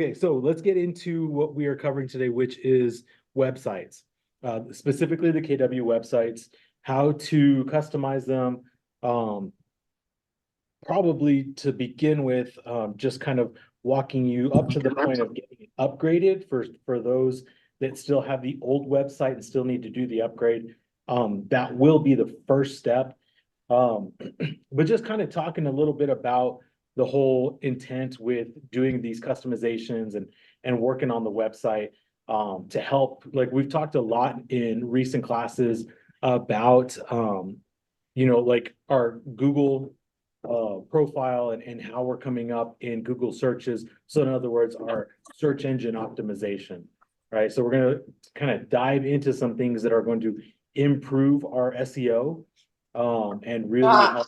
Okay, so let's get into what we are covering today, which is websites, specifically the KW websites, how to customize them. Probably to begin with, just kind of walking you up to the point of getting it upgraded for those that still have the old website and still need to do the upgrade. That will be the first step. But just kind of talking a little bit about the whole intent with doing these customizations and working on the website, to help, like we've talked a lot in recent classes about, like our Google profile and how we're coming up in Google searches. So in other words, our search engine optimization, right? So we're going to kind of dive into some things that are going to improve our SEO, and really help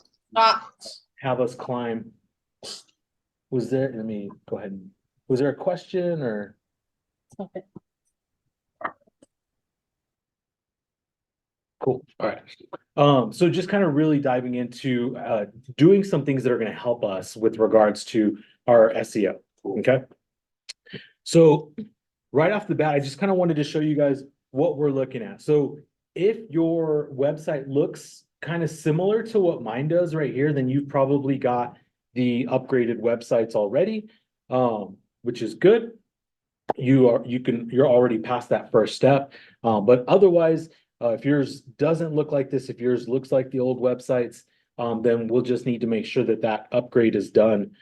have us climb. Let me go ahead. Was there a question or? Okay. Cool. All right. So just kind of really diving into doing some things that are going to help us with regards to our SEO. Okay. So right off the bat, I just kind of wanted to show you guys what we're looking at. So if your website looks kind of similar to what mine does right here, then you've probably got the upgraded websites already, which is good. You're already past that first step. But otherwise, if yours doesn't look like this, if yours looks like the old websites, then we'll just need to make sure that that upgrade is done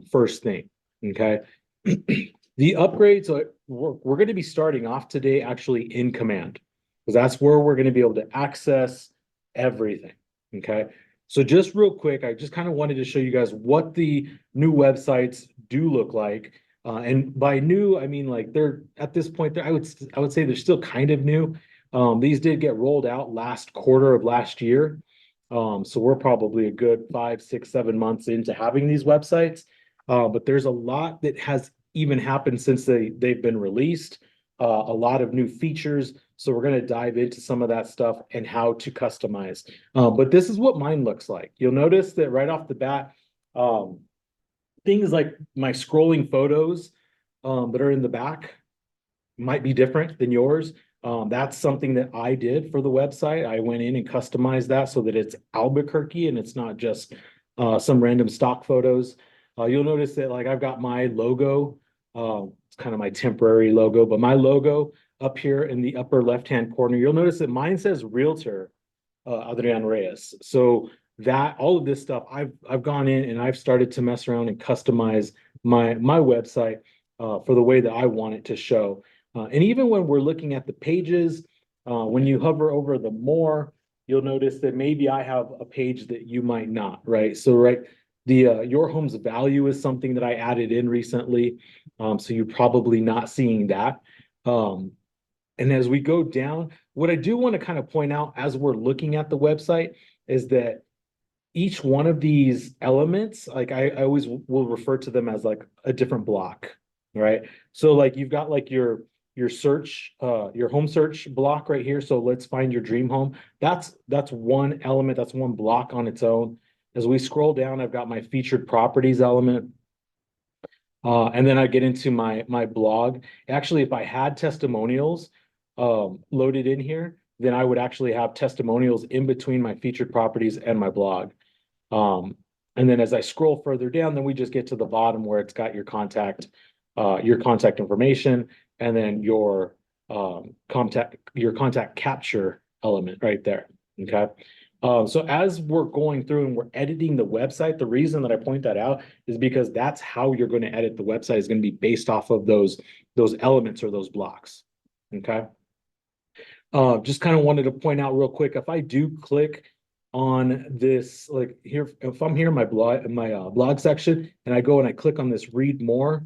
first thing. Okay. The upgrade, so we're going to be starting off today actually in Command, because that's where we're going to be able to access everything. Okay. So just real quick, I just kind of wanted to show you guys what the new websites do look like. And by new, I mean, like they're at this point, I would say they're still kind of new. These did get rolled out last quarter of last year. So we're probably a good 5, 6, 7 months into having these websites. But there's a lot that has even happened since they've been released. A lot of new features. So we're going to dive into some of that stuff and how to customize. But this is what mine looks like. You'll notice that right off the bat, things like my scrolling photos that are in the back might be different than yours. That's something that I did for the website. I went in and customized that so that it's Albuquerque and it's not just some random stock photos. You'll notice that like I've got my logo, it's kind of my temporary logo, but my logo up here in the upper left-hand corner, you'll notice that mine says Realtor Adrian Reyes. So that all of this stuff, I've gone in and I've started to mess around and customize my website for the way that I want it to show. And even when we're looking at the pages, when you hover over the more, you'll notice that maybe I have a page that you might not, right? So the your home's value is something that I added in recently. So you're probably not seeing that. And as we go down, what I do want to kind of point out as we're looking at the website is that each one of these elements, like I always will refer to them as like a different block, right? So like you've got like your search, your home search block right here. So let's find your dream home. That's one element, that's one block on its own. As we scroll down, I've got my featured properties element. And then I get into my blog. Actually, if I had testimonials loaded in here, then I would actually have testimonials in between my featured properties and my blog. And then as I scroll further down, then we just get to the bottom where it's got your contact information, and then your contact capture element right there. Okay. So as we're going through and we're editing the website, the reason that I point that out is because that's how you're going to edit the website, is going to be based off of those elements or those blocks. Okay. Just kind of wanted to point out real quick, if I do click on this, like here, if I'm here in my blog section and I go and I click on this read more,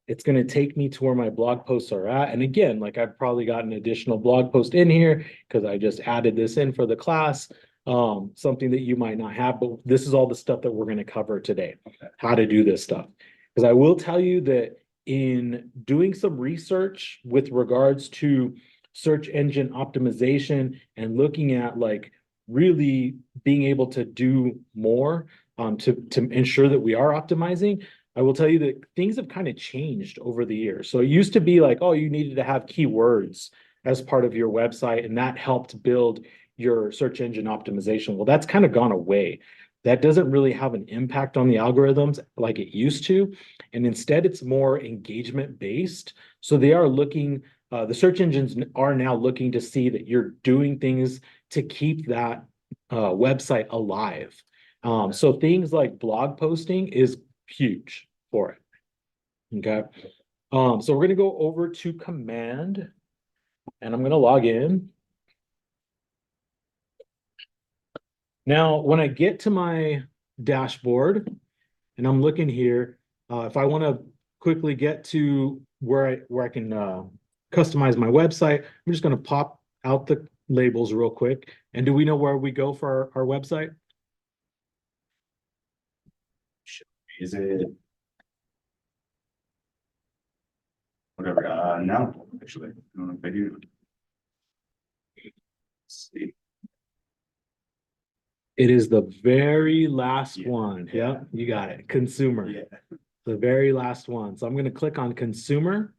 it's going to take me to where my blog posts are at. And again, like I've probably got an additional blog post in here because I just added this in for the class, something that you might not have, but this is all the stuff that we're going to cover today, how to do this stuff. Because I will tell you that in doing some research with regards to search engine optimization and looking at like really being able to do more to ensure that we are optimizing, I will tell you that things have kind of changed over the years. So it used to be like, oh, you needed to have keywords as part of your website, and that helped build your search engine optimization. Well, that's kind of gone away. That doesn't really have an impact on the algorithms like it used to. And instead, it's more engagement based. So they are looking, the search engines are now looking to see that you're doing things to keep that website alive. So things like blog posting is huge for it. Okay. So we're going to go over to command and I'm going to log in. Now, when I get to my dashboard and I'm looking here, if I want to quickly get to where I can customize my website, I'm just going to pop out the labels real quick. And do we know where we go for our website? Is it whatever? No, actually, I don't know if I do. Let's see. It is the very last Yeah. one. Yeah, you got it. Consumer. Yeah. The very last one. So I'm going to click on consumer,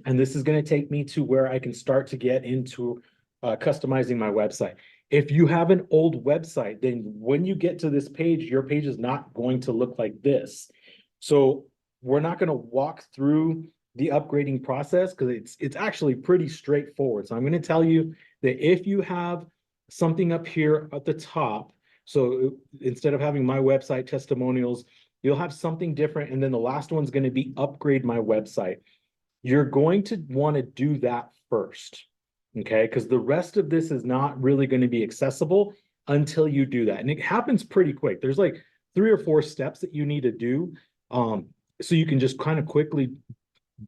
and this is going to take me to where I can start to get into customizing my website. If you have an old website, then when you get to this page, your page is not going to look like this. So we're not going to walk through the upgrading process because it's actually pretty straightforward. So I'm going to tell you that if you have something up here at the top, so instead of having my website testimonials, you'll have something different. And then the last one's going to be upgrade my website. You're going to want to do that first, okay? Because the rest of this is not really going to be accessible until you do that. And it happens pretty quick. There's like 3 or 4 steps that you need to do. So you can just kind of quickly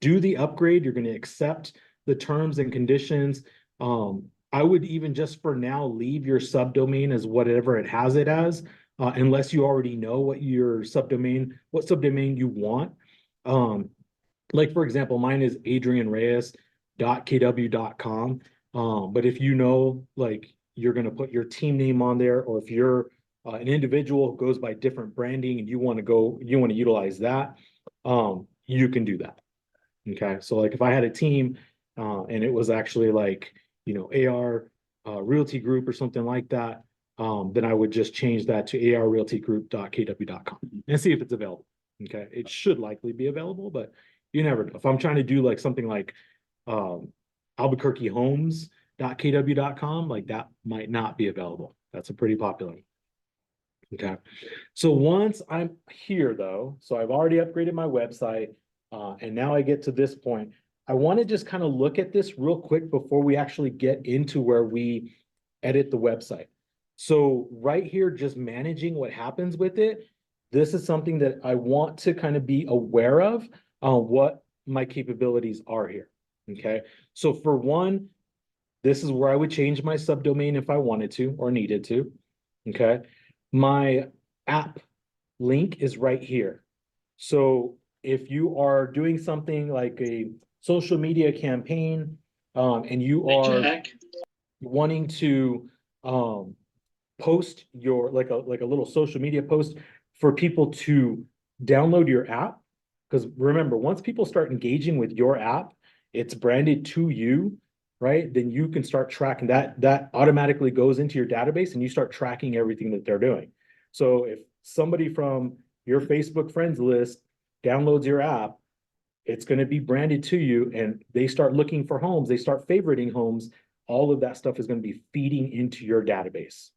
do the upgrade. You're going to accept the terms and conditions. I would even just for now leave your subdomain as whatever it has it as, unless you already know what subdomain you want. Like for example, mine is adrianreyes.kw.com. But if you know, like you're going to put your team name on there, or if you're an individual who goes by different branding and you want to utilize that, you can do that. Okay. So like if I had a team, and it was actually like, AR Realty Group or something like that, then I would just change that to arrealtygroup.kw.com and see if it's available. Okay. It should likely be available, but you never know. If I'm trying to do like something like albuquerquehomes.kw.com, like that might not be available. That's a pretty popular one. Okay. So once I'm here though, so I've already upgraded my website, and now I get to this point. I want to just kind of look at this real quick before we actually get into where we edit the website. So right here, just managing what happens with it. This is something that I want to kind of be aware of, what my capabilities are here. Okay. So for one, this is where I would change my subdomain if I wanted to or needed to. Okay. My app link is right here. So if you are doing something like a social media campaign, and you are wanting to post your like a little social media post for people to download your app, because remember, once people start engaging with your app, it's branded to you, right? Then you can start tracking that automatically goes into your database and you start tracking everything that they're doing. So if somebody from your Facebook friends list downloads your app, it's going to be branded to you and they start looking for homes, they start favoriting homes, all of that stuff is going to be feeding into your database.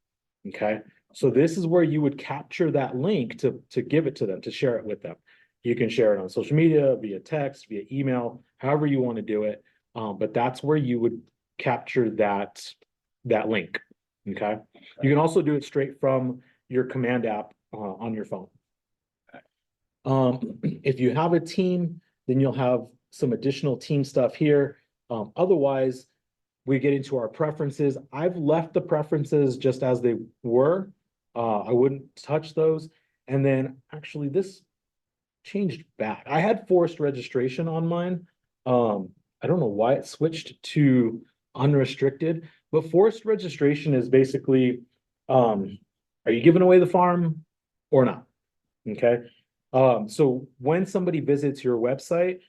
Okay. So this is where you would capture that link to give it to them, to share it with them. You can share it on social media, via text, via email, however you want to do it. But that's where you would capture that link. Okay. You can also do it straight from your command app on your phone. If you have a team, then you'll have some additional team stuff here. Otherwise, we get into our preferences. I've left the preferences just as they were. I wouldn't touch those. And then actually this changed back. I had forced registration on mine. I don't know why it switched to unrestricted, but forced registration is basically, are you giving away the farm or not? Okay. So when somebody visits your website,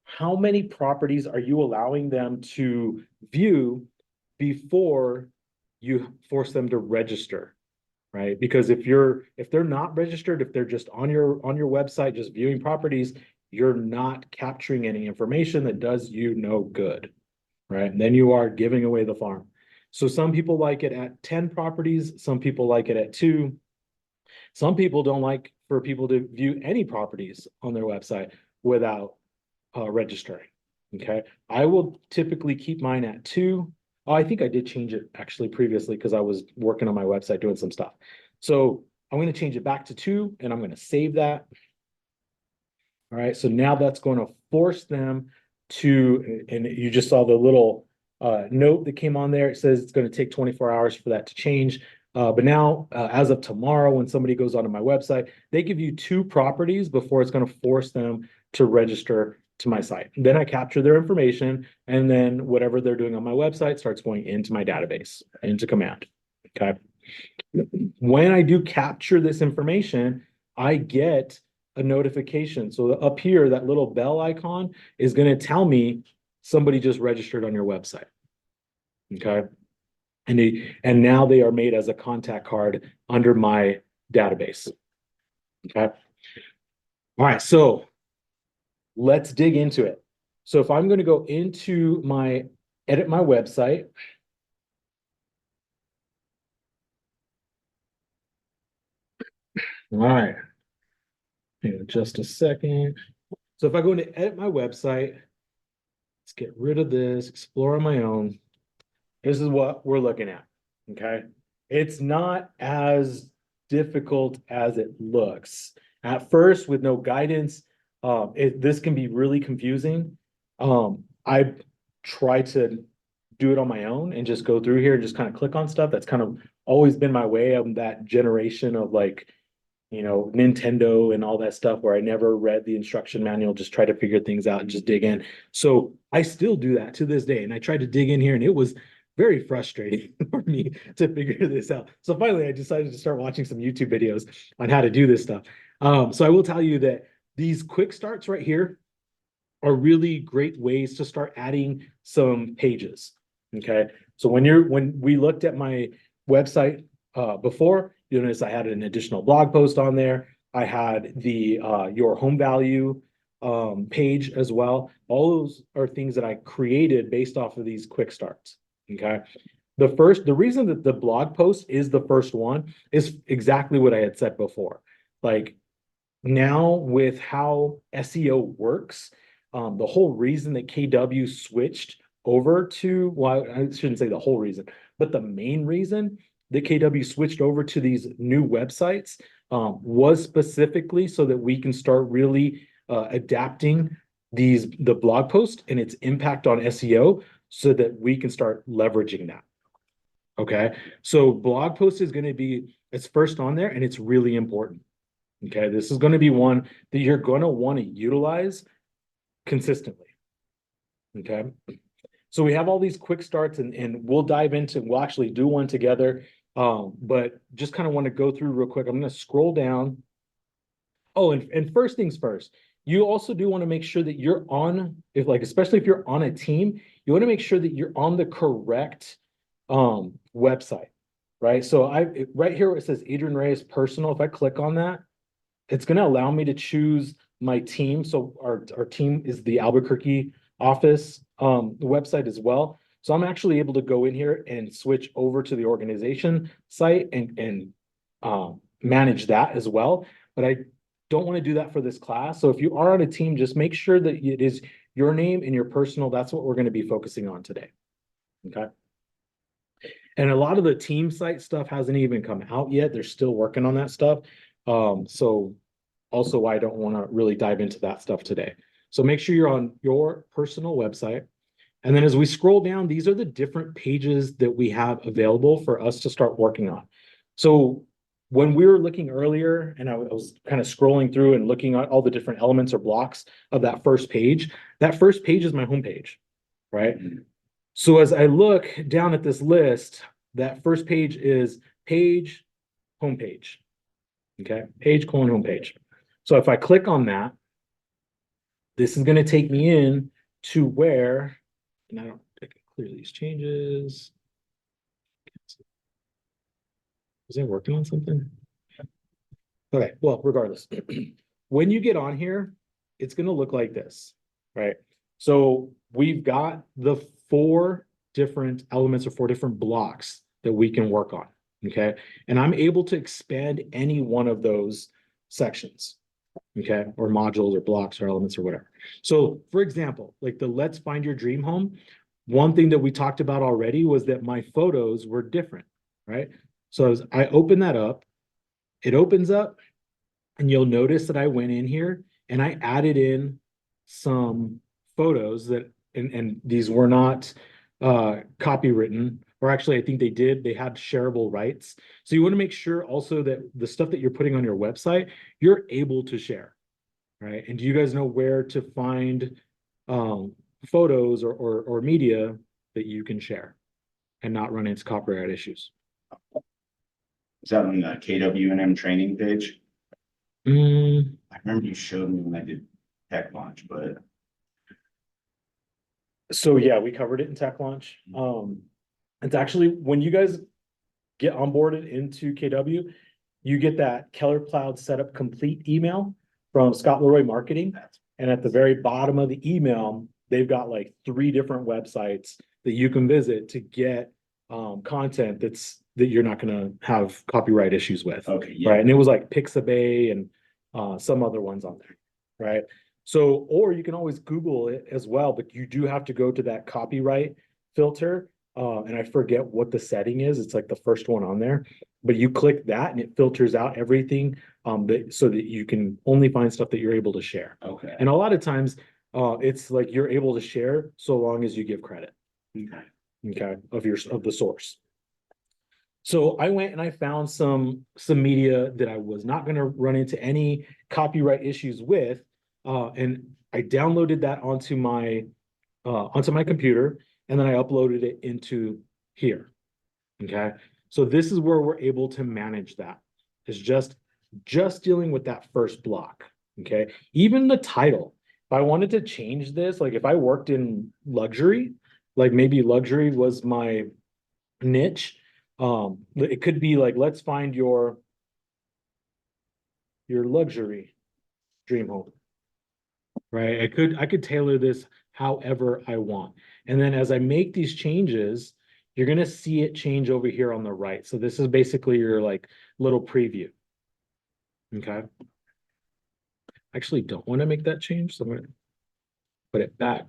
how many properties are you allowing them to view before you force them to register? Right? Because if they're not registered, if they're just on your website, just viewing properties, you're not capturing any information that does you no good. Right? And then you are giving away the farm. So some people like it at 10 properties, some people like it at 2. Some people don't like for people to view any properties on their website without registering. Okay, I will typically keep mine at 2. Oh, I think I did change it actually previously because I was working on my website doing some stuff. So I'm going to change it back to 2 and I'm going to save that. All right, so now that's going to force them to, and you just saw the little note that came on there. It says it's going to take 24 hours for that to change. But now, as of tomorrow, when somebody goes onto my website, they give you 2 properties before it's going to force them to register to my site. Then I capture their information, and then whatever they're doing on my website starts going into my database, into command. Okay. When I do capture this information, I get a notification. So up here, that little bell icon is going to tell me somebody just registered on your website. Okay. And now they are made as a contact card under my database. Okay. All right. So let's dig into it. So if I'm going to go into edit my website. All right. Hang on just a second. So if I go into edit my website, let's get rid of this, explore on my own. This is what we're looking at. Okay. It's not as difficult as it looks. At first, with no guidance, this can be really confusing. I try to do it on my own and just go through here and just kind of click on stuff. That's kind of always been my way. I'm that generation of like, Nintendo and all that stuff where I never read the instruction manual, just try to figure things out and just dig in. So I still do that to this day. And I tried to dig in here and it was very frustrating for me to figure this out. So finally, I decided to start watching some YouTube videos on how to do this stuff. So I will tell you that these quick starts right here are really great ways to start adding some pages. Okay. So when we looked at my website before, you notice I had an additional blog post on there. I had the your home value page as well. All those are things that I created based off of these quick starts. Okay. The reason that the blog post is the first one is exactly what I had said before. Like now with how SEO works, the whole reason that KW switched over to, well, I shouldn't say the whole reason, but the main reason that KW switched over to these new websites was specifically so that we can start really adapting the blog post and its impact on SEO so that we can start leveraging that. Okay, so blog post is going to be, it's first on there and it's really important. Okay, this is going to be one that you're going to want to utilize consistently. Okay, so we have all these quick starts and we'll dive into, we'll actually do one together. But just kind of want to go through real quick. I'm going to scroll down. Oh, and first things first, you also do want to make sure that you're on, especially if you're on a team, you want to make sure that you're on the correct website, right? So right here where it says Adrian Reyes Personal, if I click on that, it's going to allow me to choose my team. So our team is the Albuquerque office website as well. So I'm actually able to go in here and switch over to the organization site and manage that as well. But I don't want to do that for this class. So if you are on a team, just make sure that it is your name and your personal. That's what we're going to be focusing on today. Okay. And a lot of the team site stuff hasn't even come out yet. They're still working on that stuff. So also why I don't want to really dive into that stuff today. So make sure you're on your personal website. And then as we scroll down, these are the different pages that we have available for us to start working on. So when we were looking earlier and I was kind of scrolling through and looking at all the different elements or blocks of that first page is my homepage, right? So as I look down at this list, that first page is page, homepage. Okay, page, homepage. So if I click on that, this is gonna take me in to where, and I can clear these changes. Was I working on something? Okay, well, regardless, when you get on here, it's gonna look like this, right? So we've got the 4 different elements or 4 different blocks that we can work on, okay? And I'm able to expand any one of those sections, okay? Or modules or blocks or elements or whatever. So for example, like the Let's Find Your Dream Home, one thing that we talked about already was that my photos were different, right? So as I open that up, it opens up, and you'll notice that I went in here and I added in some photos that, and these were not copywritten, or actually I think they had shareable rights. So you want to make sure also that the stuff that you're putting on your website, you're able to share, right? And do you guys know where to find photos or media that you can share and not run into copyright issues? Is that on the KWNM training page? Mm, I remember you showed me when I did tech launch, but So yeah, we covered it in tech launch. It's actually when you guys get onboarded into KW, you get that Keller Cloud Setup Complete email from Scott Leroy Marketing. And at the very bottom of the email, they've got like 3 different websites that you can visit to get content that you're not gonna have copyright issues with. okay, yeah. Right, and it was like Pixabay and some other ones on there, right? So, or you can always Google it as well, but you do have to go to that copyright filter. And I forget what the setting is. It's like the first one on there, but you click that and it filters out everything so that you can only find stuff that you're able to share. Okay. And a lot of times, it's like you're able to share so long as you give credit, Okay. okay, of the source. So I went and I found some media that I was not going to run into any copyright issues with, and I downloaded that onto my computer, and then I uploaded it into here. Okay, so this is where we're able to manage that. It's just dealing with that first block. Okay, even the title. If I wanted to change this, like if I worked in luxury, like maybe luxury was my niche. It could be like, let's find your luxury dream home, right? I could tailor this however I want. And then as I make these changes, you're gonna see it change over here on the right. So this is basically your like little preview. Okay. I actually don't want to make that change, so I'm gonna put it back.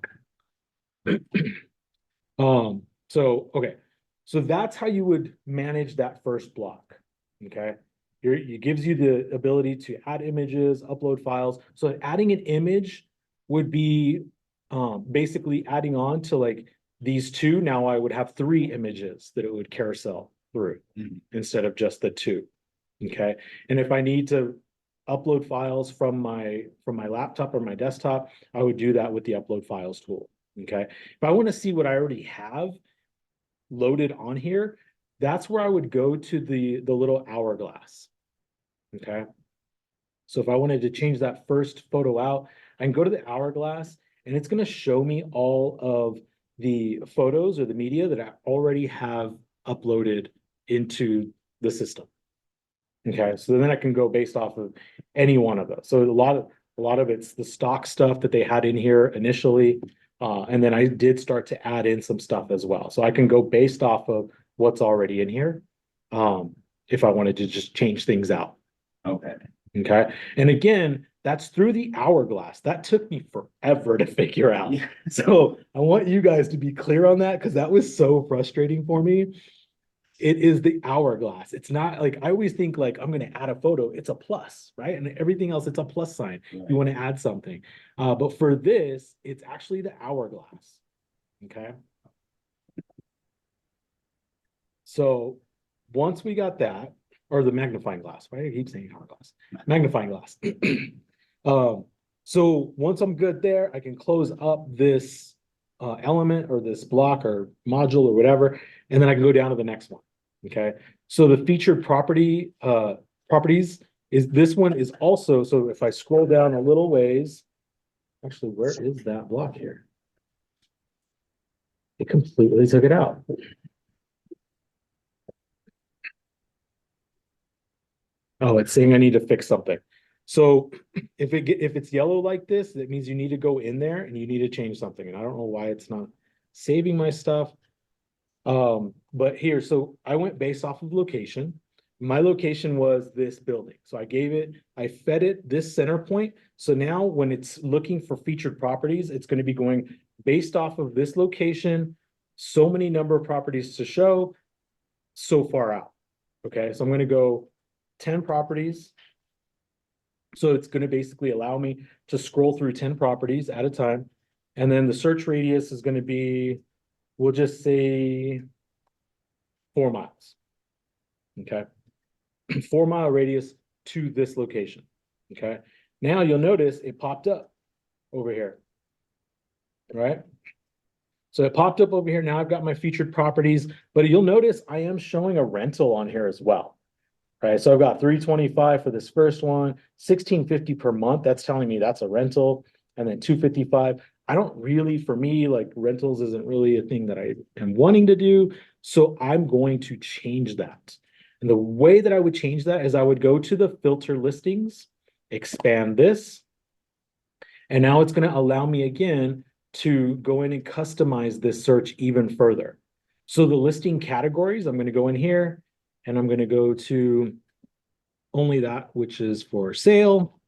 So okay. So that's how you would manage that first block. Okay. It gives you the ability to add images, upload files. So adding an image would be basically adding on to like these 2. Now I would have 3 images that it would carousel through instead of just the 2. Okay. And if I need to upload files from my laptop or my desktop, I would do that with the upload files tool. Okay. If I want to see what I already have loaded on here, that's where I would go to the little hourglass. Okay. So if I wanted to change that first photo out, I can go to the hourglass and it's going to show me all of the photos or the media that I already have uploaded into the system. Okay, so then I can go based off of any one of those. So a lot of it's the stock stuff that they had in here initially. And then I did start to add in some stuff as well. So I can go based off of what's already in here. If I wanted to just change things out. Okay. Okay. And again, that's through the hourglass. That took me forever to figure out. Yeah. So I want you guys to be clear on that because that was so frustrating for me. It is the hourglass. It's not like I always think like I'm going to add a photo. It's a plus, right? And everything else, it's a plus sign. Right. You want to add something. But for this, it's actually the hourglass. Okay. So once we got that, or the magnifying glass, right? I keep saying hourglass, magnifying glass. So once I'm good there, I can close up this element or this block or module or whatever, and then I can go down to the next one. Okay. So the featured properties is this one is also, so if I scroll down a little ways, actually, where is that block here? It completely took it out. Oh, it's saying I need to fix something. So if it's yellow like this, that means you need to go in there and you need to change something. And I don't know why it's not saving my stuff. But here, so I went based off of location. My location was this building. So I fed it this center point. So now when it's looking for featured properties, it's going to be going based off of this location, so many number of properties to show, so far out. Okay, so I'm going to go 10 properties. So it's going to basically allow me to scroll through 10 properties at a time. And then the search radius is going to be, we'll just say 4 miles. Okay. 4 mile radius to this location. Okay. Now you'll notice it popped up over here. Right. So it popped up over here. Now I've got my featured properties, but you'll notice I am showing a rental on here as well. Right. So I've got 325 for this first one, 1650 per month. That's telling me that's a rental. And then 255. I don't really, for me, like rentals isn't really a thing that I am wanting to do. So I'm going to change that. And the way that I would change that is I would go to the filter listings, expand this. And now it's going to allow me again to go in and customize this search even further. So the listing categories, I'm going to go in here and I'm going to go to only that which is for sale.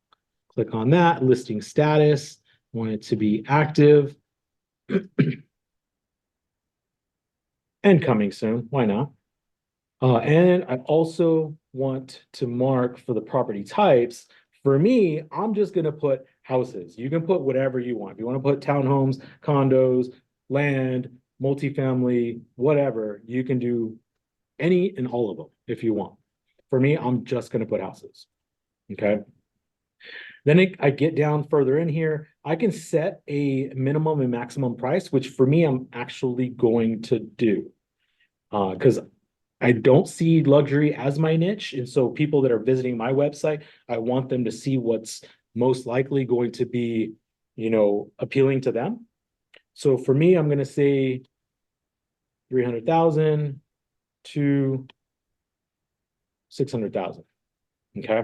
Click on that, listing status, want it to be active. And coming soon, why not? And I also want to mark for the property types. For me, I'm just going to put houses. You can put whatever you want. If you want to put townhomes, condos, land, multifamily, whatever, you can do any and all of them if you want. For me, I'm just going to put houses. Okay. Then I get down further in here. I can set a minimum and maximum price, which for me, I'm actually going to do. Because I don't see luxury as my niche. And so people that are visiting my website, I want them to see what's most likely going to be, appealing to them. So for me, I'm going to say 300,000 to 600,000. Okay.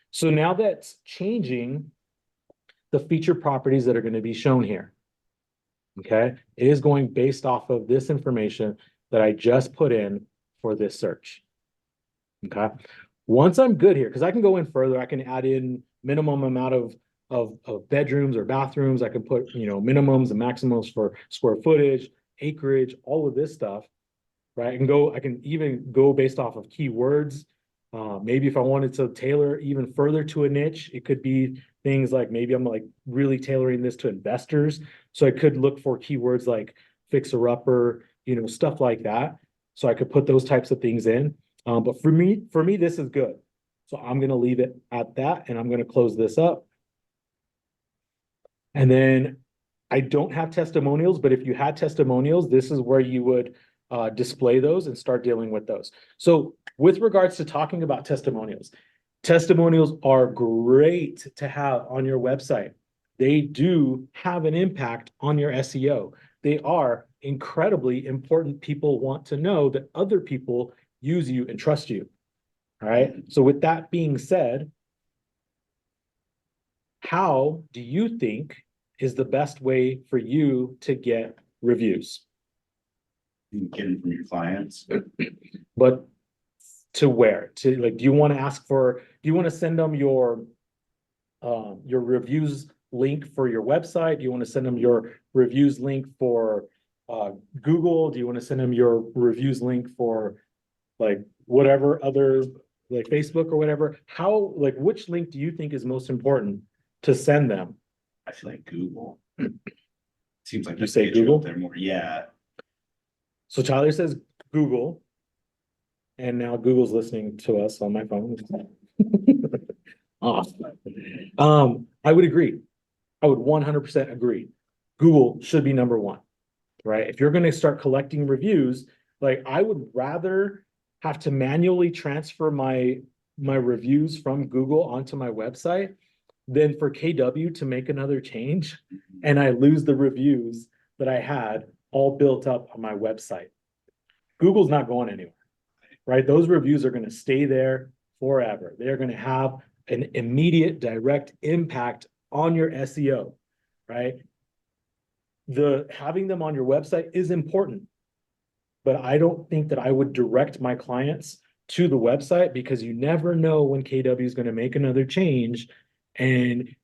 So now that's changing the featured properties that are going to be shown here. Okay. It is going based off of this information that I just put in for this search. Okay. Once I'm good here, because I can go in further, I can add in minimum amount of bedrooms or bathrooms. I can put, minimums and maximums for square footage, acreage, all of this stuff. Right. I can even go based off of keywords. Maybe if I wanted to tailor even further to a niche, it could be things like maybe I'm like really tailoring this to investors. So I could look for keywords like fixer upper, stuff like that. So I could put those types of things in. But for me, this is good. So I'm going to leave it at that and I'm going to close this up. And then I don't have testimonials, but if you had testimonials, this is where you would display those and start dealing with those. So with regards to talking about testimonials are great to have on your website. They do have an impact on your SEO. They are incredibly important. People want to know that other people use you and trust you. All right. So with that being said, how do you think is the best way for you to get reviews? You can get them from your clients. But to where? To like, do you want to send them your reviews link for your website? Do you want to send them your reviews link for Google? Do you want to send them your reviews link for like whatever other, like Facebook or whatever? Which link do you think is most important to send them? I feel like Google. Seems like You say Google? They're more, yeah. So Tyler says Google. And now Google's listening to us on my phone. Awesome. I would agree. I would 100% agree. Google should be number one, right? If you're going to start collecting reviews, like I would rather have to manually transfer my my reviews from Google onto my website than for KW to make another change and I lose the reviews that I had all built up on my website. Google's not going anywhere, right? Those reviews are going to stay there forever. They are going to have an immediate direct impact on your SEO, right? Having them on your website is important, but I don't think that I would direct my clients to the website because you never know when KW is going to make another change and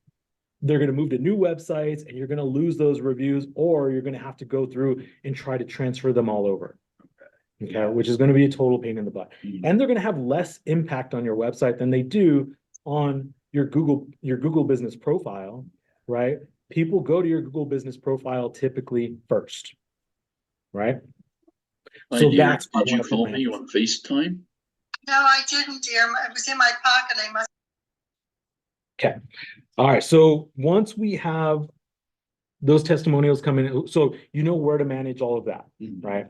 they're going to move to new websites and you're going to lose those reviews, or you're going to have to go through and try to transfer them all over. Okay, which is going to be a total pain in the butt. And they're going to have less impact on your website than they do on your Google business profile, right? People go to your Google business profile typically first, right? My So dear, that's why I did you wanna put call my me on FaceTime? No, I didn't, dear. It was in my pocket. I must. Okay. All right. So once we have those testimonials come in, so you know where to manage all of that, right?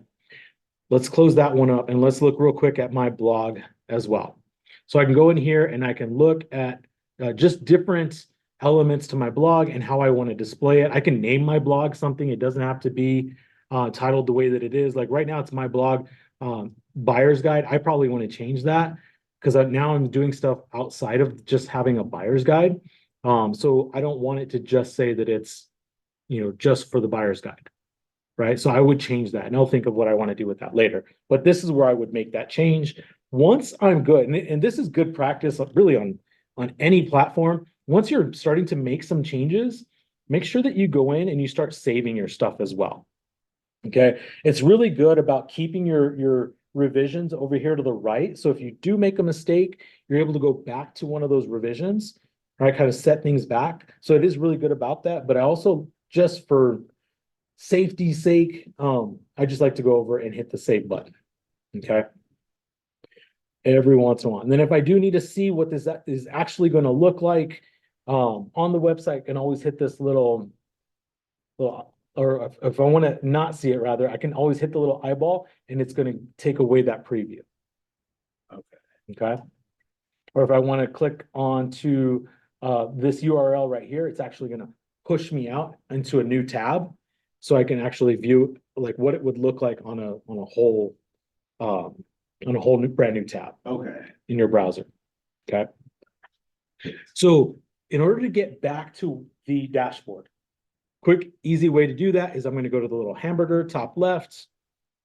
Let's close that one up and let's look real quick at my blog as well. So I can go in here and I can look at just different elements to my blog and how I want to display it. I can name my blog something. It doesn't have to be titled the way that it is. Like right now it's my blog buyer's guide. I probably want to change that because now I'm doing stuff outside of just having a buyer's guide. So I don't want it to just say that it's, just for the buyer's guide. Right. So I would change that and I'll think of what I want to do with that later. But this is where I would make that change. Once I'm good, and this is good practice really on any platform. Once you're starting to make some changes, make sure that you go in and you start saving your stuff as well. Okay. It's really good about keeping your revisions over here to the right. So if you do make a mistake, you're able to go back to one of those revisions, right? Kind of set things back. So it is really good about that. But I also, just for safety's sake, I just like to go over and hit the save button. Okay. Every once in a while. And then if I do need to see what this is actually going to look like on the website, I can always hit this little, or if I want to not see it, rather, I can always hit the little eyeball and it's going to take away that preview. Okay. Or if I want to click on to this URL right here, it's actually going to push me out into a new tab. So I can actually view like what it would look like on a whole brand new tab. Okay. In your browser. Okay. So in order to get back to the dashboard, quick, easy way to do that is I'm going to go to the little hamburger top left,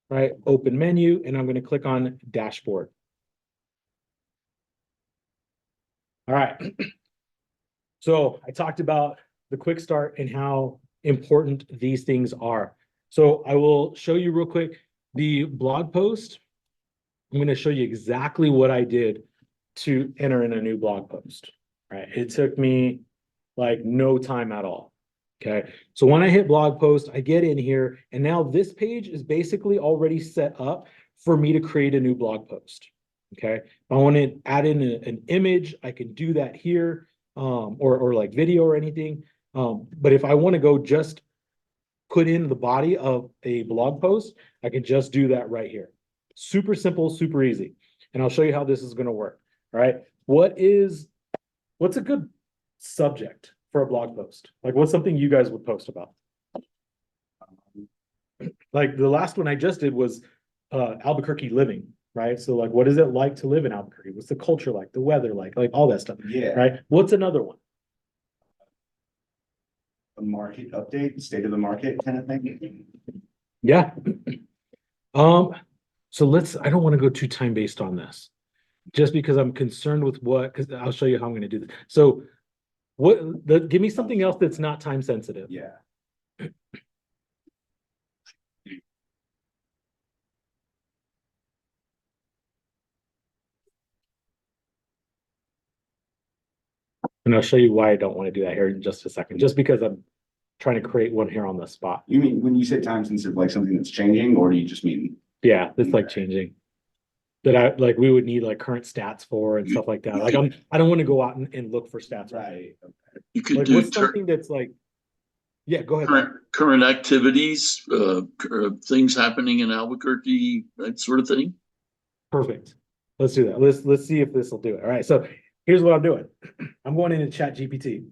right? Open menu, and I'm going to click on dashboard. All right. So I talked about the quick start and how important these things are. So I will show you real quick the blog post. I'm going to show you exactly what I did to enter in a new blog post. Right. It took me like no time at all. Okay. So when I hit blog post, I get in here and now this page is basically already set up for me to create a new blog post. Okay. If I want to add in an image, I can do that here, or like video or anything. But if I want to go just put in the body of a blog post, I can just do that right here. Super simple, super easy. And I'll show you how this is going to work. All right. What's a good subject for a blog post? Like what's something you guys would post about? Like the last one I just did was Albuquerque living, right? So like, what is it like to live in Albuquerque? What's the culture like? The weather like all that stuff. Yeah. Right. What's another one? A market update, state of the market kind of thing. Yeah. So I don't want to go too time-based on this just because I'm concerned with because I'll show you how I'm going to do this. So give me something else that's not time sensitive. Yeah. And I'll show you why I don't want to do that here in just a second, just because I'm trying to create one here on the spot. You mean when you say time sensitive, like something that's changing, or do you just mean? Yeah, that's like changing. That we would need like current stats for and stuff like that. Like I don't want to go out and look for stats. Right. You could Like do what's something that's like, yeah, go ahead. current activities, things happening in Albuquerque, that sort of thing. Perfect. Let's do that. Let's see if this will do it. All right. So here's what I'm doing. I'm going into Chat GPT.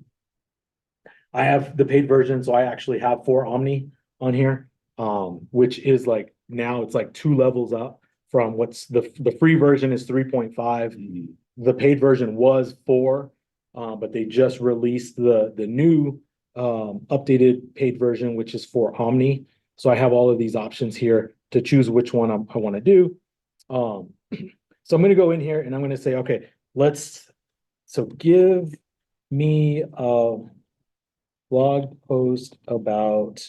I have the paid version, so I actually have for Omni on here, which is like now it's like 2 levels up from what's the free version is 3.5. The paid version was 4, but they just released the new updated paid version, which is for Omni. So I have all of these options here to choose which one I want to do. So I'm going to go in here and I'm going to say, okay, so give me a blog post about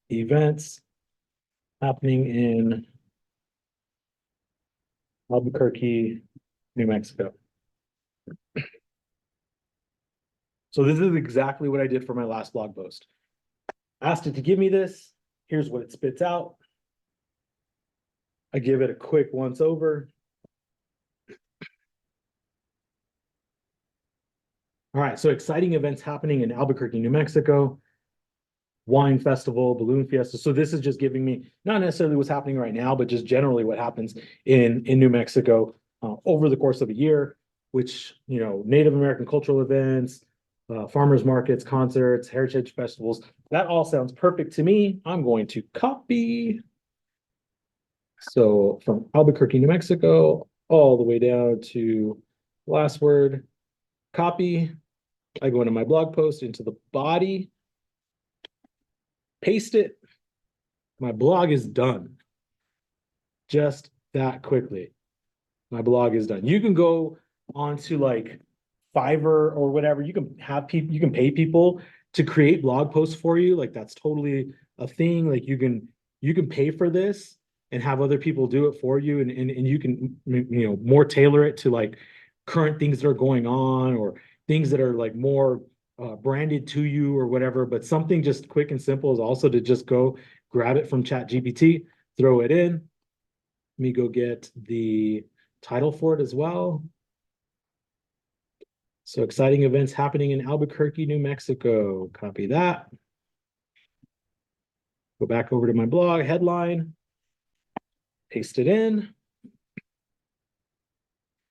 events happening in Albuquerque, New Mexico. So this is exactly what I did for my last blog post. Asked it to give me this. Here's what it spits out. I give it a quick once over. All right, so exciting events happening in Albuquerque, New Mexico. Wine festival, balloon fiesta. So this is just giving me not necessarily what's happening right now, but just generally what happens in New Mexico over the course of a year, which, you know, Native American cultural events, farmers markets, concerts, heritage festivals. That all sounds perfect to me. I'm going to copy. So from Albuquerque, New Mexico, all the way down to last word, copy. I go into my blog post, into the body, paste it. My blog is done. Just that quickly. My blog is done. You can go onto like Fiverr or whatever. You can have people, you can pay people to create blog posts for you. Like that's totally a thing. Like you can pay for this and have other people do it for you, and you can, you know, more tailor it to like current things that are going on or things that are like more branded to you or whatever. But something just quick and simple is also to just go grab it from Chat GPT, throw it in. Let me go get the title for it as well. So exciting events happening in Albuquerque, New Mexico. Copy that. Go back over to my blog headline, paste it in.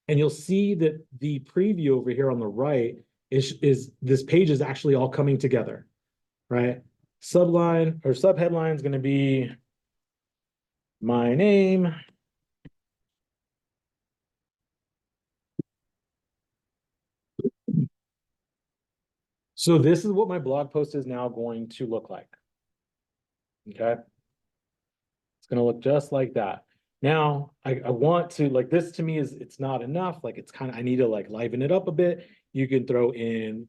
And you'll see that the preview over here on the right is this page is actually all coming together, right? Subline or subheadline is going to be my name. So this is what my blog post is now going to look like. Okay. It's going to look just like that. Now I want to, like, this to me is, it's not enough. Like it's kind of, I need to like liven it up a bit. You can throw in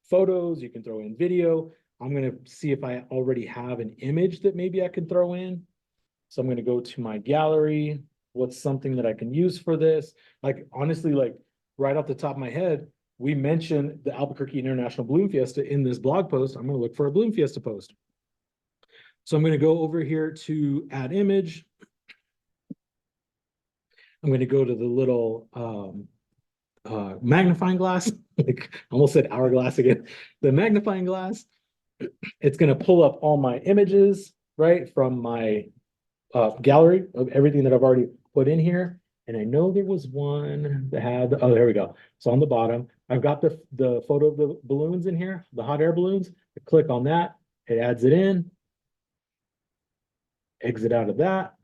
photos, you can throw in video. I'm going to see if I already have an image that maybe I can throw in. So I'm going to go to my gallery. What's something that I can use for this? Like, honestly, like right off the top of my head, we mentioned the Albuquerque International Balloon Fiesta in this blog post. I'm going to look for a Balloon Fiesta post. So I'm going to go over here to add image. I'm going to go to the little magnifying glass. Like, I almost said hourglass again. The magnifying glass. It's going to pull up all my images, right, from my gallery of everything that I've already put in here. And I know there was one that had, oh, there we go. So on the bottom, I've got the photo of the balloons in here, the hot air balloons. I click on that, it adds it in. Exit out of that.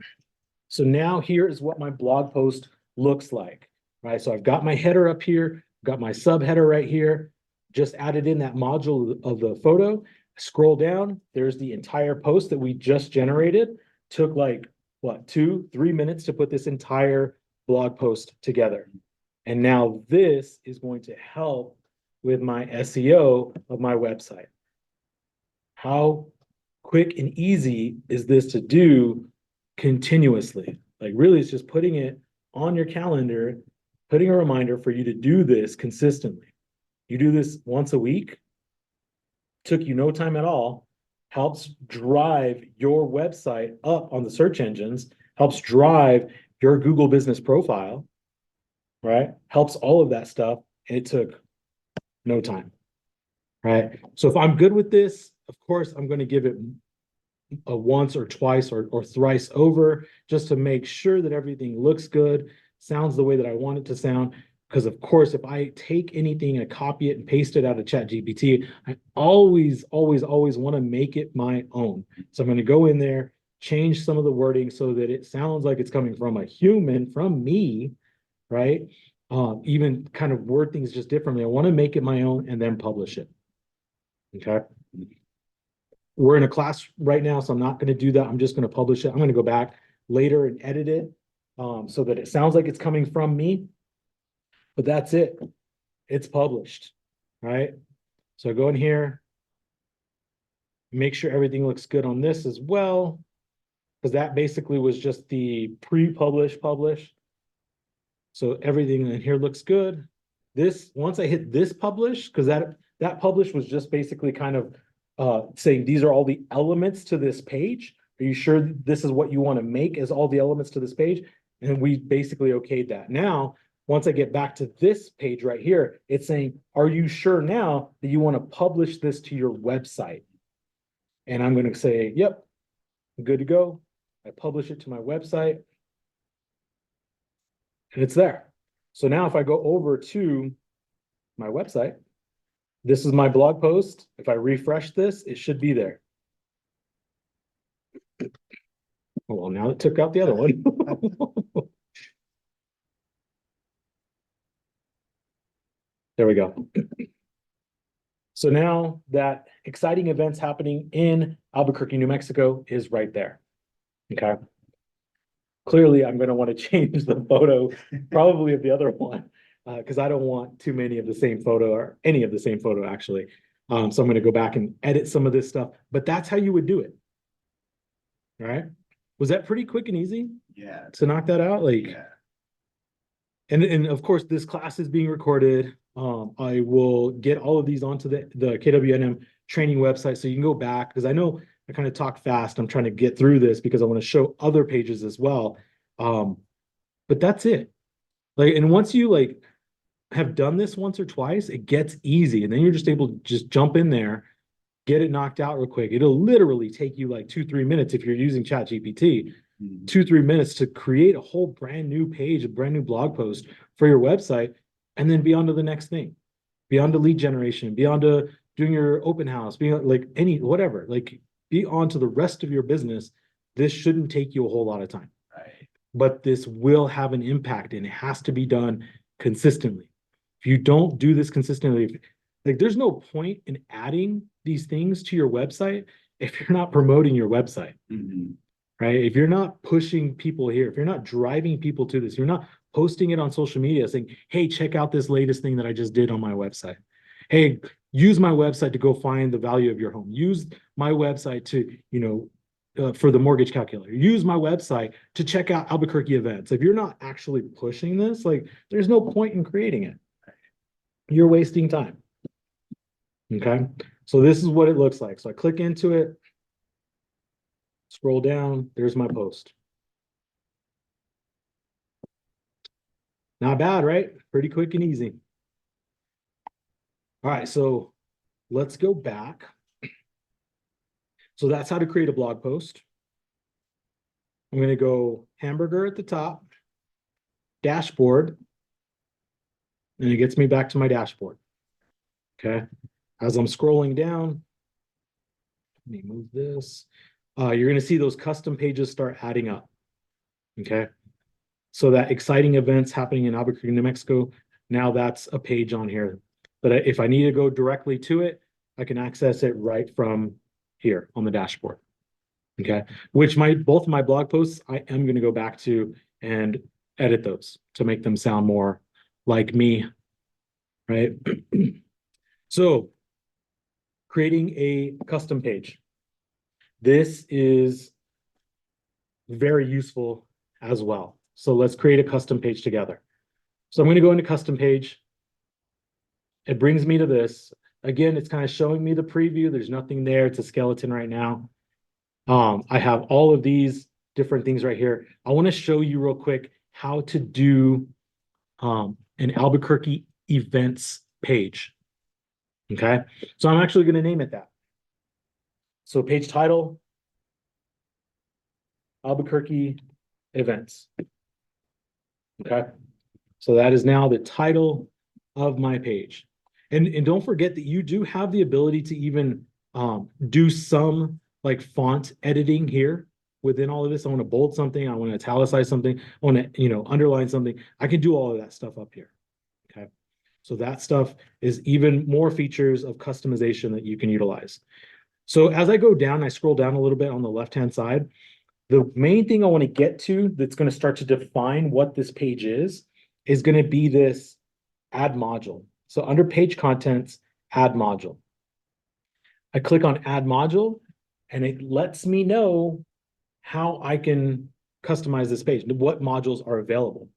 So now here is what my blog post looks like, right? So I've got my header up here, got my subheader right here, just added in that module of the photo. Scroll down, there's the entire post that we just generated. Took like, what, 2-3 minutes to put this entire blog post together. And now this is going to help with my SEO of my website. How quick and easy is this to do continuously? Like really, it's just putting it on your calendar, putting a reminder for you to do this consistently. You do this once a week, took you no time at all, helps drive your website up on the search engines, helps drive your Google business profile, right? Helps all of that stuff. And it took no time, right? So if I'm good with this, of course, I'm going to give it once or twice or thrice over, just to make sure that everything looks good, sounds the way that I want it to sound. Because of course, if I take anything and copy it and paste it out of ChatGPT, I always want to make it my own. So I'm going to go in there, change some of the wording so that it sounds like it's coming from a human, from me, right? Even kind of word things just differently. I want to make it my own and then publish it. Okay. We're in a class right now, so I'm not going to do that. I'm just going to publish it. I'm going to go back later and edit it so that it sounds like it's coming from me. But that's it. It's published, right? So I go in here, make sure everything looks good on this as well, because that basically was just the pre-publish publish. So everything in here looks good. This, once I hit this publish, because that publish was just basically kind of saying these are all the elements to this page. Are you sure this is what you want to make as all the elements to this page? And we basically okayed that. Now, once I get back to this page right here, it's saying, are you sure now that you want to publish this to your website? And I'm going to say, yep, I'm good to go. I publish it to my website. And it's there. So now if I go over to my website, this is my blog post. If I refresh this, it should be there. Oh, well, now it took out the other one. There we go. So now that exciting events happening in Albuquerque, New Mexico is right there. Okay. Clearly, I'm going to want to change the photo, probably of the other one, because I don't want too many of the same photo or any of the same photo, actually. So I'm going to go back and edit some of this stuff, but that's how you would do it. All right. Was that pretty quick and easy Yeah. to knock that out? Like, Yeah. and of course, this class is being recorded. I will get all of these onto the KWNM training website, so you can go back, because I know I kind of talk fast. I'm trying to get through this because I want to show other pages as well. But that's it. Like, and once you like have done this once or twice, it gets easy, and then you're just able to just jump in there, get it knocked out real quick. It'll literally take you like 2-3 minutes if you're using ChatGPT. 2-3 minutes to create a whole brand new page, a brand new blog post for your website, and then be on to the next thing, be on to lead generation, be on to doing your open house, be on, like any, whatever, like be on to the rest of your business. This shouldn't take you a whole lot of time, Right. but this will have an impact, and it has to be done consistently. If you don't do this consistently, like there's no point in adding these things to your website if you're not promoting your website. Mhm. Right? If you're not pushing people here, if you're not driving people to this, you're not posting it on social media saying, hey, check out this latest thing that I just did on my website. Hey, use my website to go find the value of your home. Use my website to, for the mortgage calculator. Use my website to check out Albuquerque events. If you're not actually pushing this, like there's no point in creating it. You're wasting time. Okay. So this is what it looks like. So I click into it. Scroll down, there's my post. Not bad, right? Pretty quick and easy. All right, so let's go back. So that's how to create a blog post. I'm going to go hamburger at the top, dashboard, and it gets me back to my dashboard. Okay. As I'm scrolling down, let me move this. You're going to see those custom pages start adding up. Okay. So that exciting events happening in Albuquerque, New Mexico, now that's a page on here. But if I need to go directly to it, I can access it right from here on the dashboard. Okay. Which both of my blog posts, I am going to go back to and edit those to make them sound more like me. Right. So creating a custom page. This is very useful as well. So let's create a custom page together. So I'm going to go into custom page. It brings me to this. Again, it's kind of showing me the preview. There's nothing there. It's a skeleton right now. I have all of these different things right here. I want to show you real quick how to do an Albuquerque events page. Okay. So I'm actually going to name it that. So page title, Albuquerque events. Okay, so that is now the title of my page. And don't forget that you do have the ability to even do some like font editing here within all of this. I want to bold something, I want to italicize something, I want to, underline something. I can do all of that stuff up here. Okay. So that stuff is even more features of customization that you can utilize. So as I go down, I scroll down a little bit on the left-hand side. The main thing I want to get to that's going to start to define what this page is going to be this add module. So under page contents, add module. I click on add module and it lets me know how I can customize this page, what modules are available.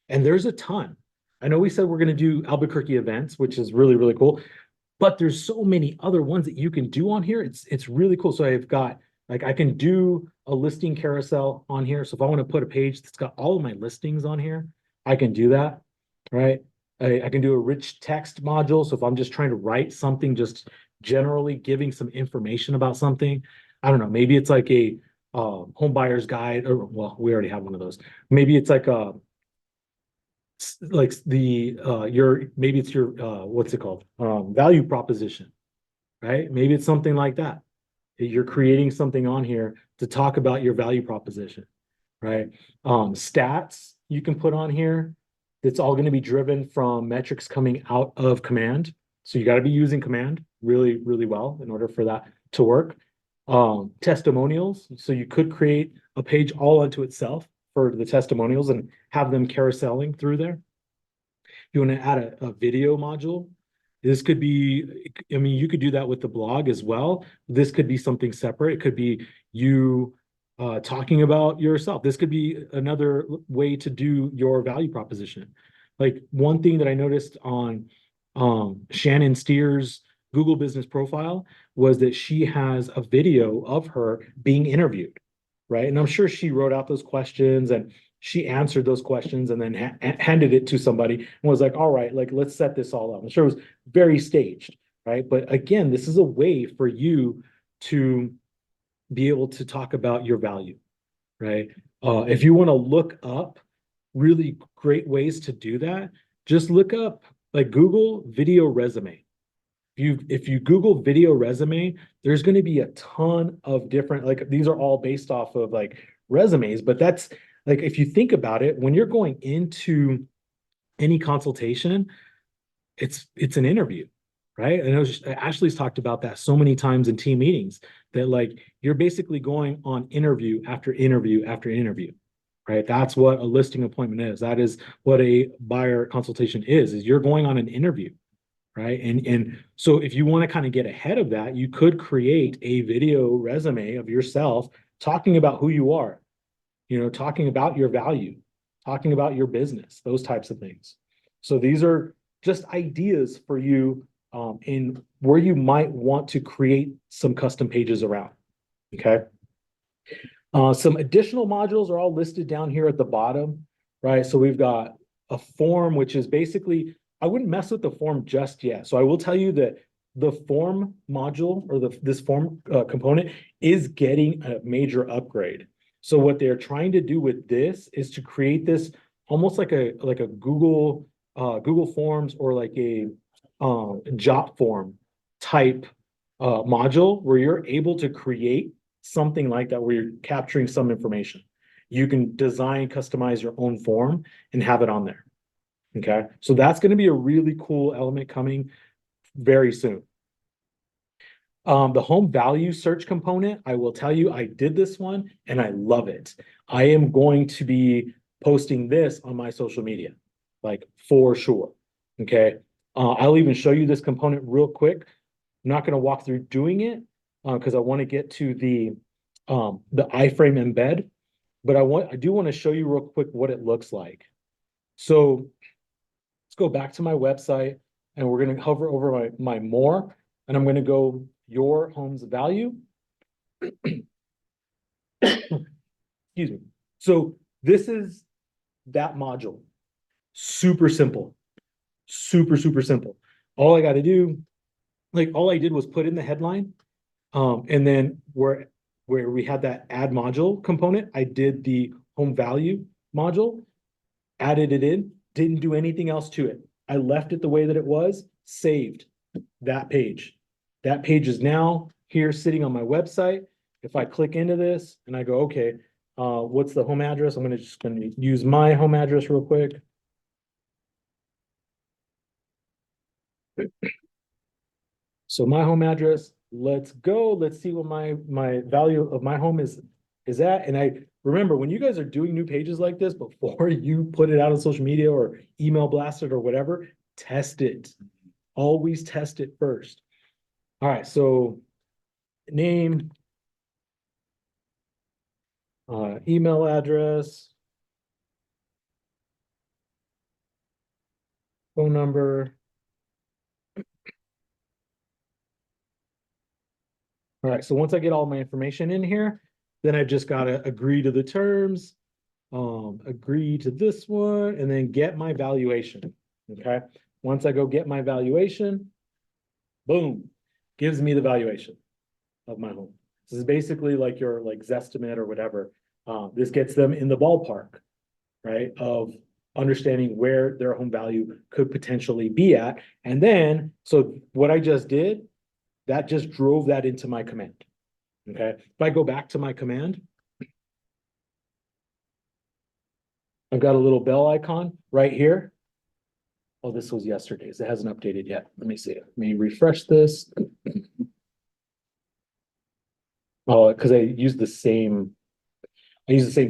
And there's a ton. I know we said we're going to do Albuquerque events, which is really, really cool, but there's so many other ones that you can do on here. It's really cool. So I've got, like, I can do a listing carousel on here. So if I want to put a page that's got all of my listings on here, I can do that, right? I can do a rich text module. So if I'm just trying to write something, just generally giving some information about something, I don't know, maybe it's like a home buyer's guide, or well, we already have one of those. Maybe it's like maybe it's your what's it called? Value proposition, right? Maybe it's something like that. You're creating something on here to talk about your value proposition, right? Stats you can put on here. It's all going to be driven from metrics coming out of command. So you got to be using command really, really well in order for that to work. Testimonials. So you could create a page all unto itself for the testimonials and have them carouseling through there. You want to add a video module. This could be, I mean, you could do that with the blog as well. This could be something separate. It could be you talking about yourself. This could be another way to do your value proposition. Like one thing that I noticed on Shannon Steer's Google business profile was that she has a video of her being interviewed, right? And I'm sure she wrote out those questions and she answered those questions and then handed it to somebody and was like, all right, like, let's set this all up. I'm sure it was very staged, right? But again, this is a way for you to be able to talk about your value, right? If you want to look up really great ways to do that, just look up, like, Google video resume. If you Google video resume, there's going to be a ton of different, like, these are all based off of like resumes, but that's like, if you think about it, when you're going into any consultation, it's an interview, right? I know Ashley's talked about that so many times in team meetings, that like you're basically going on interview after interview after interview, right? That's what a listing appointment is. That is what a buyer consultation is you're going on an interview, right? And so if you want to kind of get ahead of that, you could create a video resume of yourself talking about who you are, talking about your value, talking about your business, those types of things. So these are just ideas for you in where you might want to create some custom pages around, okay? Some additional modules are all listed down here at the bottom, right? So we've got a form, which is basically, I wouldn't mess with the form just yet. So I will tell you that the form module or this form component is getting a major upgrade. So what they're trying to do with this is to create this almost like a Google Forms or like a Jot form type module where you're able to create something like that where you're capturing some information. You can design, customize your own form and have it on there. Okay, so that's going to be a really cool element coming very soon. The home value search component, I will tell you, I did this one and I love it. I am going to be posting this on my social media, like, for sure. Okay, I'll even show you this component real quick. I'm not going to walk through doing it because I want to get to the iframe embed, but I do want to show you real quick what it looks like. So let's go back to my website and we're going to hover over my more, and I'm going to go your home's value. Excuse me. So this is that module. Super simple. Super, super simple. All I got to do, like, all I did was put in the headline, and then where where we had that add module component, I did the home value module, added it in, didn't do anything else to it. I left it the way that it was, saved that page. That page is now here sitting on my website. If I click into this and I go, okay, what's the home address? I'm just gonna use my home address real quick. So my home address, let's go. Let's see what my value of my home is at. And I remember when you guys are doing new pages like this, before you put it out on social media or email blast it or whatever, test it. Always test it first. All right, so name, email address, phone number. All right, so once I get all my information in here, then I've just got to agree to the terms, agree to this one, and then get my valuation. Okay, once I go get my valuation, boom, gives me the valuation of my home. This is basically like your Zestimate or whatever. This gets them in the ballpark, right, of understanding where their home value could potentially be at. And then, so what I just did, that just drove that into my command. Okay, if I go back to my command, I've got a little bell icon right here. Oh, this was yesterday's. It hasn't updated yet. Let me see. Let me refresh this. Oh, because I use the same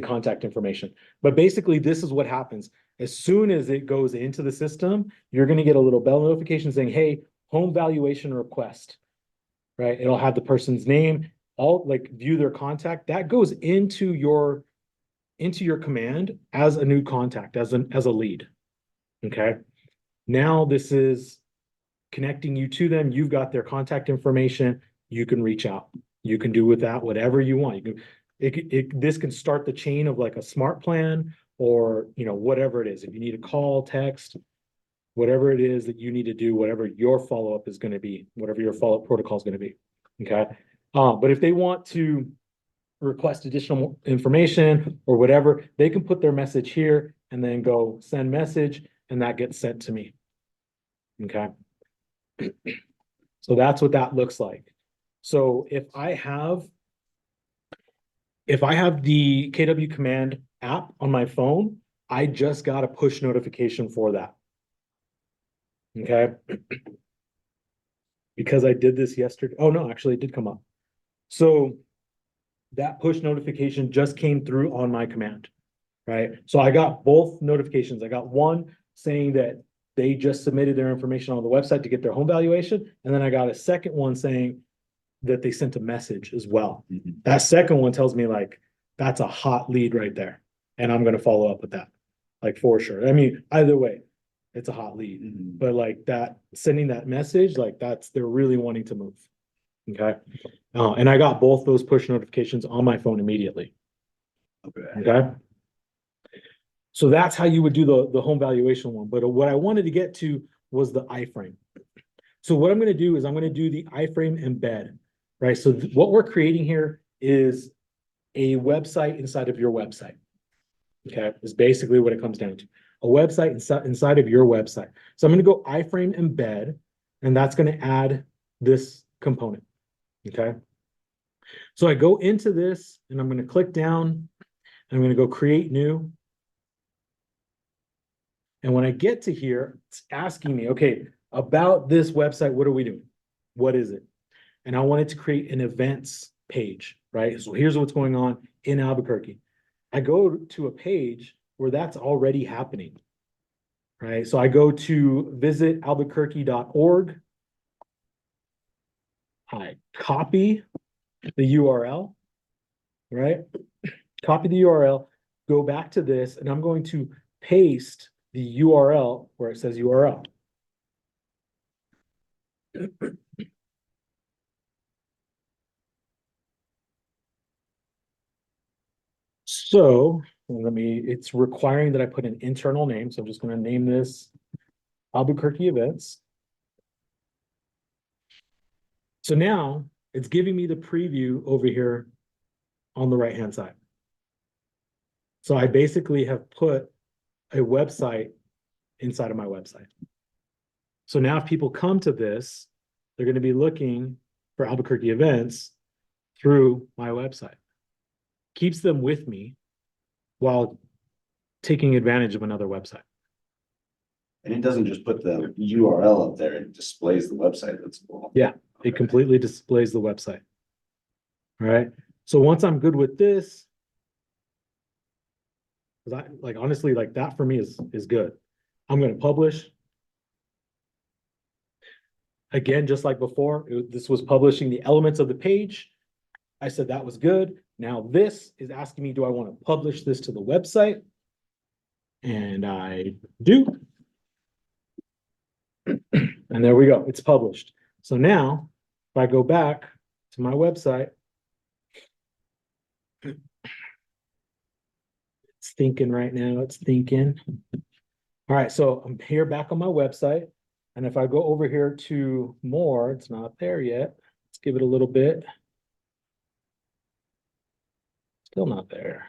contact information. But basically, this is what happens. As soon as it goes into the system, you're going to get a little bell notification saying, hey, home valuation request, right? It'll have the person's name, all view their contact. That goes into your command as a new contact, as a lead. Okay. Now this is connecting you to them. You've got their contact information. You can reach out. You can do with that whatever you want. You can, this can start the chain of like a smart plan or, whatever it is. If you need a call, text, whatever it is that you need to do, whatever your follow-up is going to be, whatever your follow-up protocol is going to be. Okay. But if they want to request additional information or whatever, they can put their message here and then go send message, and that gets sent to me. Okay. So that's what that looks like. So if I have the KW Command app on my phone, I just got a push notification for that. Okay. Because I did this yesterday. Oh no, actually it did come up. So that push notification just came through on my command, right? So I got both notifications. I got one saying that they just submitted their information on the website to get their home valuation. And then I got a second one saying that they sent a message as well. Mhm. That second one tells me that's a hot lead right there. And I'm going to follow up with that, for sure. I mean, either way, it's a hot lead, Mhm. but that sending that message, they're really wanting to move. Okay. And I got both those push notifications on my phone immediately. Okay. Okay. So that's how you would do the home valuation one. But what I wanted to get to was the iframe. So what I'm going to do is I'm going to do the iframe embed, right? So what we're creating here is a website inside of your website. Okay, is basically what it comes down to. A website inside of your website. So I'm going to go iframe embed, and that's going to add this component. Okay. So I go into this and I'm going to click down and I'm going to go create new. And when I get to here, it's asking me, okay, about this website, what are we doing? What is it? And I wanted to create an events page, right? So here's what's going on in Albuquerque. I go to a page where that's already happening, right? So I go to visitalbuquerque.org. I copy the URL, right? Copy the URL, go back to this, and I'm going to paste the URL where it says URL. So it's requiring that I put an internal name. So I'm just going to name this Albuquerque Events. So now it's giving me the preview over here on the right-hand side. So I basically have put a website inside of my website. So now if people come to this, they're going to be looking for Albuquerque events through my website. Keeps them with me while taking advantage of another website. And it doesn't just put the URL up there, it displays the website. That's cool. Yeah, Okay. It completely displays the website. All right. So once I'm good with this, because I like honestly, like that for me is good. I'm going to publish. Again, just like before, this was publishing the elements of the page. I said that was good. Now this is asking me, do I want to publish this to the website? And I do. And there we go. It's published. So now if I go back to my website, it's thinking right now. It's thinking. All right. So I'm here back on my website. And if I go over here to more, it's not there yet. Let's give it a little bit. Still not there.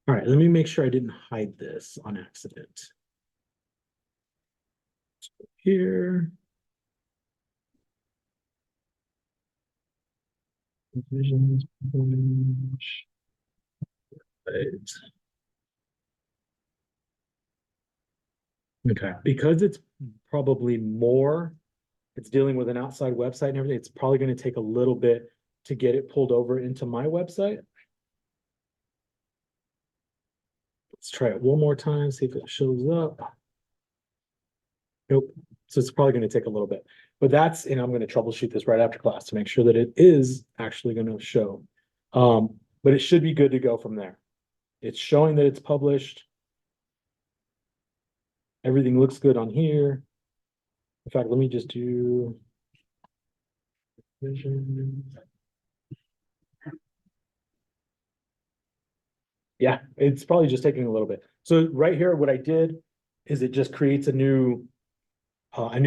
All right, let me make sure I didn't hide this on accident. Here. Divisions, right. Okay, because it's probably more, it's dealing with an outside website and everything, it's probably going to take a little bit to get it pulled over into my website. Let's try it one more time, see if it shows up. Nope. So it's probably going to take a little bit, but that's, and I'm going to troubleshoot this right after class to make sure that it is actually going to show. But it should be good to go from there. It's showing that it's published. Everything looks good on here. In fact, let me just do vision. Yeah, it's probably just taking a little bit. So right here, what I did is it just creates a new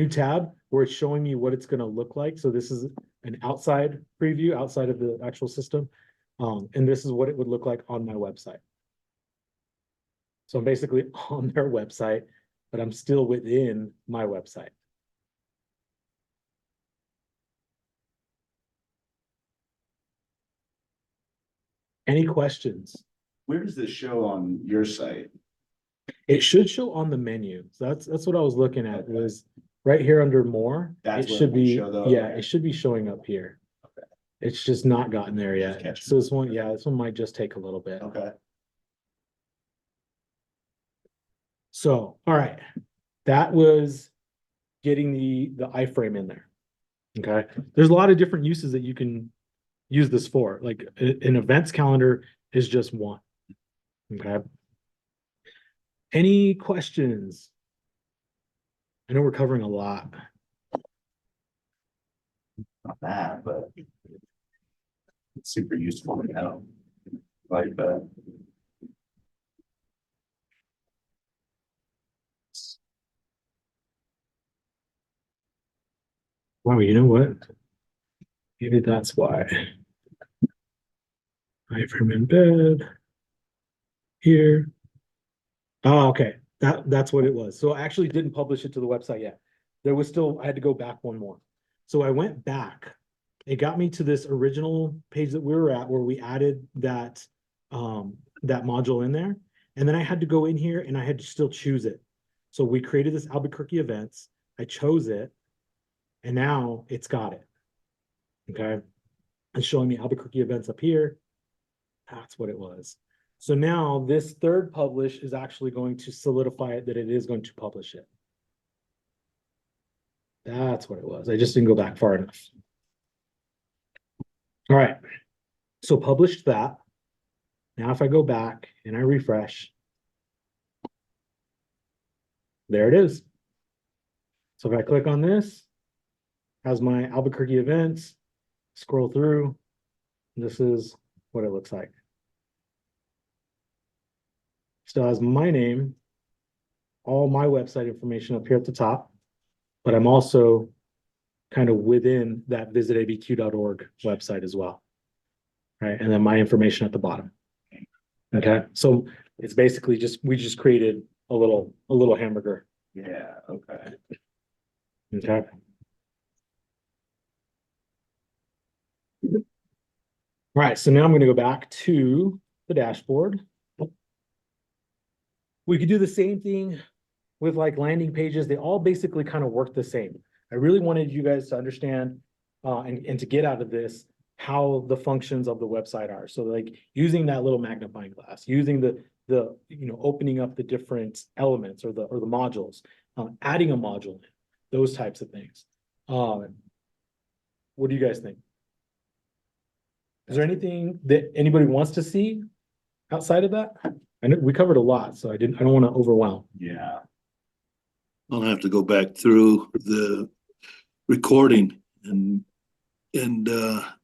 tab where it's showing me what it's going to look like. So this is an outside preview outside of the actual system. And this is what it would look like on my website. So I'm basically on their website, but I'm still within my website. Any questions? Where does this show on your site? It should show on the menu. So that's what I was looking at, was right here under more. That's It where it should would be, show though? yeah, Okay. it should be showing up here. Okay. It's just not gotten there Just yet. catching So this one, yeah, this one might just take a little bit. Okay. So, all right, that was getting the iframe in there. Okay, there's a lot of different uses that you can use this for. Like an events calendar is just one. Okay. Any questions? I know we're covering a lot. Not that, but it's super useful to know. Like that. Wow, you know what? Maybe that's why. Iframe embed here. Oh, okay. That's what it was. So I actually didn't publish it to the website yet. There was still, I had to go back one more. So I went back. It got me to this original page that we were at where we added that that module in there. And then I had to go in here and I had to still choose it. So we created this Albuquerque events. I chose it. And now it's got it. Okay. It's showing me Albuquerque events up here. That's what it was. So now this third publish is actually going to solidify it that it is going to publish it. That's what it was. I just didn't go back far enough. All right. So published that. Now if I go back and I refresh, there it is. So if I click on this, has my Albuquerque events, scroll through, this is what it looks like. Still has my name, all my website information up here at the top, but I'm also kind of within that visitabq.org website as well. right? And then my information at the bottom. Okay, so it's basically we just created a little hamburger. Yeah, okay. Okay. All right, so now I'm gonna go back to the dashboard. We could do the same thing with like landing pages. They all basically kind of work the same. I really wanted you guys to understand and to get out of this how the functions of the website are. So like using that little magnifying glass, using the opening up the different elements or the modules, adding a module, those types of things. What do you guys think? Is there anything that anybody wants to see outside of that? I know we covered a lot, so I don't want to overwhelm. Yeah. I'll have to go back through the recording and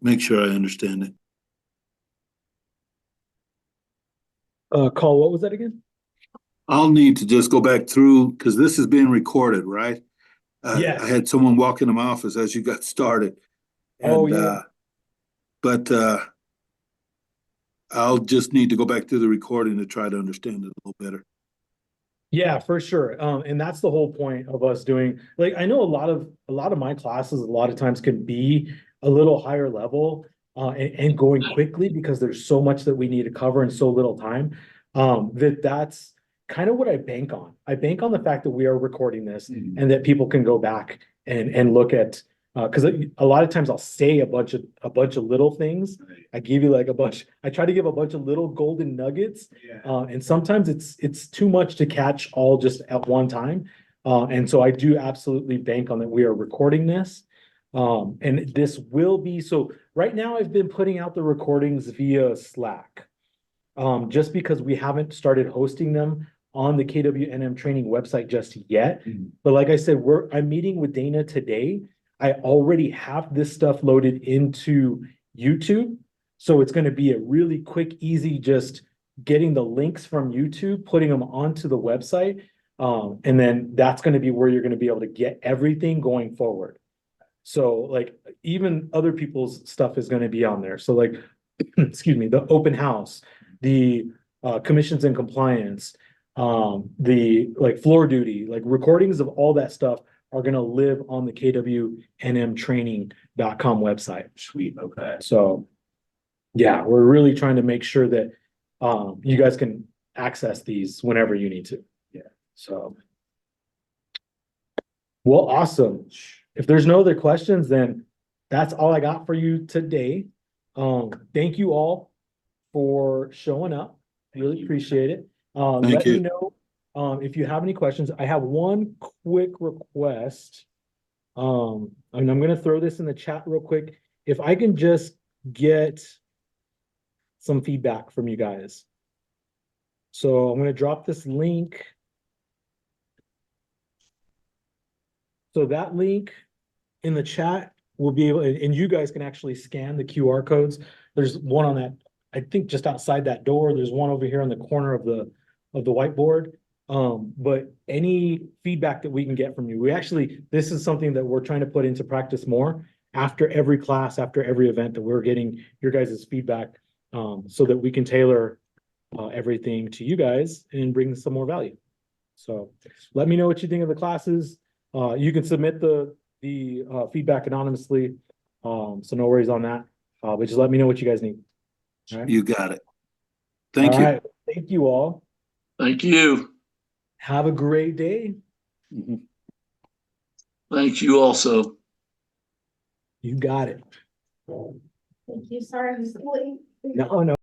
make sure I understand it. Call, what was that again? I'll need to just go back through, because this is being recorded, right? Yes. I had someone walk in my office as you got started. Oh, And, yeah. But I'll just need to go back through the recording to try to understand it a little better. Yeah, for sure. And that's the whole point of us doing, like, I know a lot of my classes, a lot of times can be a little higher level and going quickly because there's so much that we need to cover in so little time. That's kind of what I bank on. I bank on the fact that we are recording this and that people can go back and look at, because a lot of times I'll say a bunch of little things. I give you like I try to give a bunch of little golden nuggets. Yeah. And sometimes it's too much to catch all just at one time. And so I do absolutely bank on that we are recording this. And this will be, so right now I've been putting out the recordings via Slack. Just because we haven't started hosting them on the KWNM training website just yet. But like I said, I'm meeting with Dana today. I already have this stuff loaded into YouTube. So it's going to be a really quick, easy, just getting the links from YouTube, putting them onto the website. And then that's going to be where you're going to be able to get everything going forward. So like even other people's stuff is going to be on there. So like, excuse me, the open house, the commissions and compliance, the like floor duty, like recordings of all that stuff are going to live on the KWNMtraining.com website. Sweet, okay. So yeah, we're really trying to make sure that you guys can access these whenever you need to. Yeah. So well, awesome. If there's no other questions, then that's all I got for you today. Thank you all for showing up. Really appreciate it. Let me know if you have any questions. I have one quick request. And I'm going to throw this in the chat real quick. If I can just get some feedback from you guys. So I'm going to drop this link. So that link in the chat will be able, and you guys can actually scan the QR codes. There's one on that, I think just outside that door. There's one over here in the corner of the whiteboard. But any feedback that we can get from you, this is something that we're trying to put into practice more after every class, after every event, that we're getting your guys' feedback, so that we can tailor everything to you guys and bring some more value. So let me know what you think of the classes. You can submit the feedback anonymously. So no worries on that. But just let me know what you guys need. All right? You got it. Thank you. All right. Thank you all. Thank you. Have a great day. Thank you also. You got it. Thank you. Sorry, I was late. No.